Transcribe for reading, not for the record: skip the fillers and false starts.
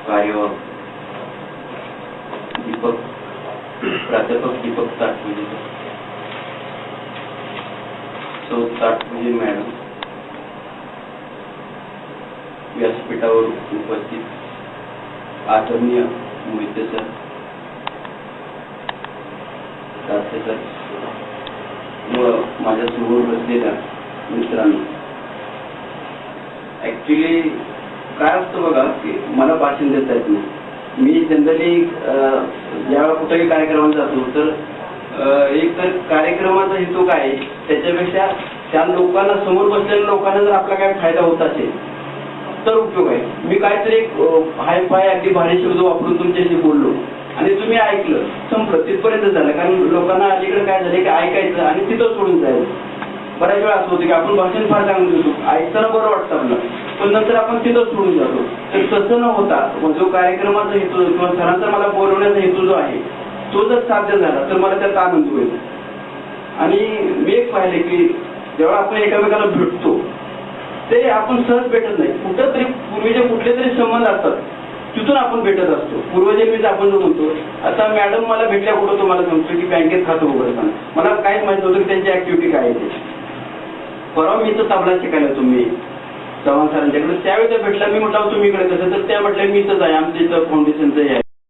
कार्यवाह प्राध्यापक दीपक साठपुजे, सौ साठपुजे मॅडम, व्यासपीठावर उपस्थित आदरणीय मोहिते सर, दाते सर व माझ्या समोर बसलेल्या मित्रांनो, ऍक्च्युली काय असतं बघा की मला भाषण देता येत नाही. मी जनरली ज्यावेळेला कुठेही कार्यक्रमाला जातो तर एक तर कार्यक्रमाचा हेतू काय आहे त्याच्यापेक्षा त्या लोकांना, समोर बसलेल्या लोकांना जर आपला काय फायदा होत असेल तर उपयोग आहे. मी काहीतरी एक हाय फाय अगदी भारी शब्द वापरून तुमच्याशी बोललो आणि तुम्ही ऐकलं, संपलं, तिथपर्यंत झालं. कारण लोकांना अलीकडे काय झालं की ऐकायचं आणि तिथं सोडून जायचं. बऱ्याच वेळा असं होतं की आपण भाषण फार चांगलं देतो, ऐकताना बरं वाटतं आपलं, पण नंतर आपण तिथं सोडून जातो. तर तसं न होता जो कार्यक्रमाचा हेतू किंवा सरांचा मला बोलवण्याचा हेतू जो आहे तो जर साध्य झाला तर मला त्याचा आनंद होईल. आणि मी एक पाहिले की जेव्हा आपण एकामेकाला भेटतो ते आपण सहज भेटत नाही, कुठं तरी पूर्वीचे कुठले तरी संबंध असतात तिथून आपण भेटत असतो. पूर्वजन्मीच आपण जो म्हणतो. आता मॅडम मला भेटल्या कुठं तुम्हाला सांगतो की बँकेत खातं उघडताना मला काहीच माहित नव्हतं की त्यांची ऍक्टिव्हिटी काय आहे. परवा मी तर तबला शिकायला तुम्ही चव्हाण सरांच्याकडे, त्यावेळी त्या भेटला. मी म्हटलं तुम्ही इकडे कसं, तर त्या म्हटल्या मी इथंच आहे, आमच्या इथं फाउंडेशनचं आहे.